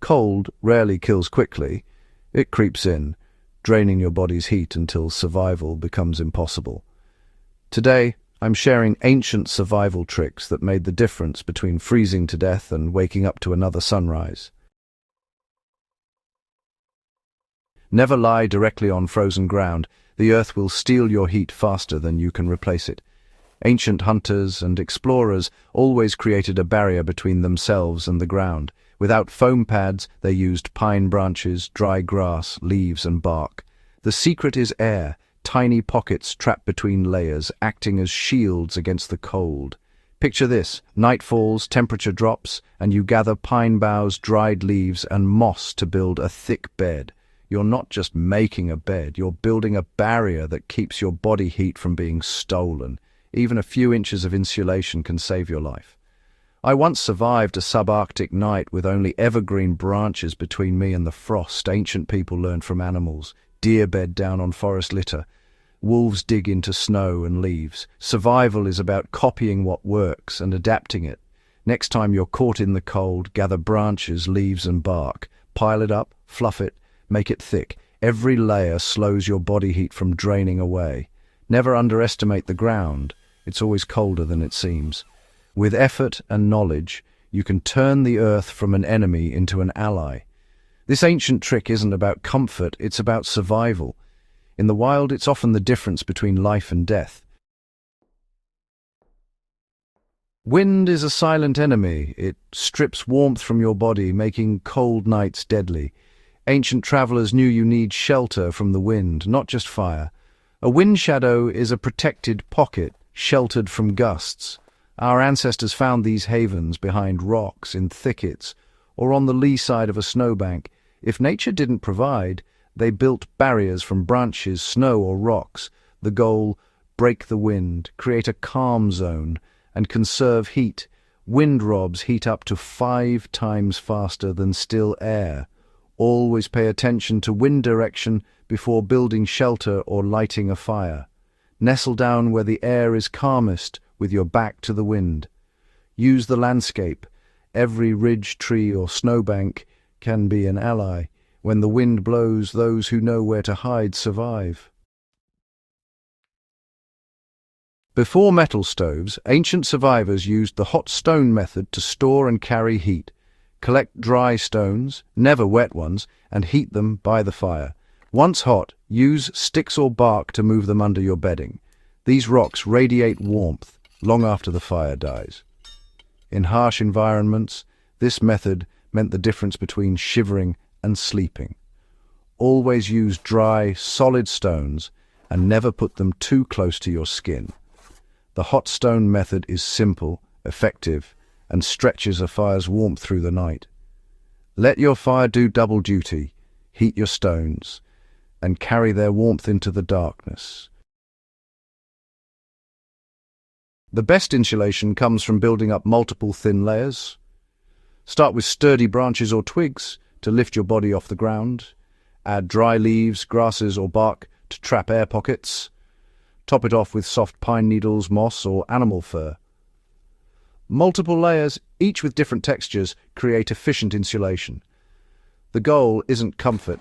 Cold rarely kills quickly. It creeps in, draining your body's heat until survival becomes impossible. Today, I'm sharing ancient survival tricks that made the difference between freezing to death and waking up to another sunrise. Never lie directly on frozen ground. The earth will steal your heat faster than you can replace it. Ancient hunters and explorers always created a barrier between themselves and the ground. Without foam pads, they used pine branches, dry grass, leaves, and bark. The secret is air, tiny pockets trapped between layers, acting as shields against the cold. Picture this: night falls, temperature drops, and you gather pine boughs, dried leaves, and moss to build a thick bed. You're not just making a bed, you're building a barrier that keeps your body heat from being stolen. Even a few inches of insulation can save your life. I once survived a subarctic night with only evergreen branches between me and the frost. Ancient people learned from animals. Deer bed down on forest litter. Wolves dig into snow and leaves. Survival is about copying what works and adapting it. Next time you're caught in the cold, gather branches, leaves, and bark. Pile it up, fluff it, make it thick. Every layer slows your body heat from draining away. Never underestimate the ground. It's always colder than it seems. With effort and knowledge, you can turn the earth from an enemy into an ally. This ancient trick isn't about comfort, it's about survival. In the wild, it's often the difference between life and death. Wind is a silent enemy. It strips warmth from your body, making cold nights deadly. Ancient travelers knew you need shelter from the wind, not just fire. A wind shadow is a protected pocket, sheltered from gusts. Our ancestors found these havens behind rocks, in thickets, or on the lee side of a snowbank. If nature didn't provide, they built barriers from branches, snow, or rocks. The goal: break the wind, create a calm zone, and conserve heat. Wind robs heat up to 5 times faster than still air. Always pay attention to wind direction before building shelter or lighting a fire. Nestle down where the air is calmest, with your back to the wind. Use the landscape. Every ridge, tree, or snowbank can be an ally. When the wind blows, those who know where to hide survive. Before metal stoves, ancient survivors used the hot stone method to store and carry heat. Collect dry stones, never wet ones, and heat them by the fire. Once hot, use sticks or bark to move them under your bedding. These rocks radiate warmth long after the fire dies. In harsh environments, this method meant the difference between shivering and sleeping. Always use dry, solid stones and never put them too close to your skin. The hot stone method is simple, effective, and stretches a fire's warmth through the night. Let your fire do double duty, heat your stones, and carry their warmth into the darkness. The best insulation comes from building up multiple thin layers. Start with sturdy branches or twigs to lift your body off the ground. Add dry leaves, grasses, or bark to trap air pockets. Top it off with soft pine needles, moss, or animal fur. Multiple layers, each with different textures, create efficient insulation. The goal isn't comfort,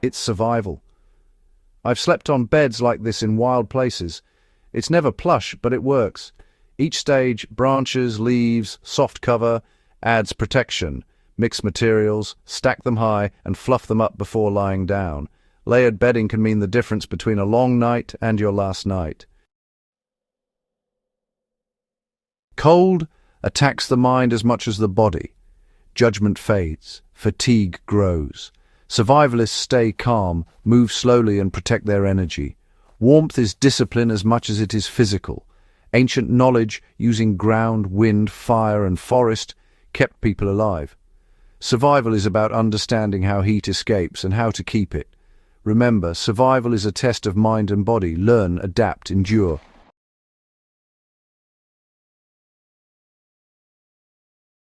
it's survival. I've slept on beds like this in wild places. It's never plush, but it works. Each stage, branches, leaves, soft cover, adds protection. Mix materials, stack them high, and fluff them up before lying down. Layered bedding can mean the difference between a long night and your last night. Cold attacks the mind as much as the body. Judgment fades, fatigue grows. Survivalists stay calm, move slowly, and protect their energy. Warmth is discipline as much as it is physical. Ancient knowledge, using ground, wind, fire, and forest, kept people alive. Survival is about understanding how heat escapes and how to keep it. Remember, survival is a test of mind and body. Learn, adapt, endure.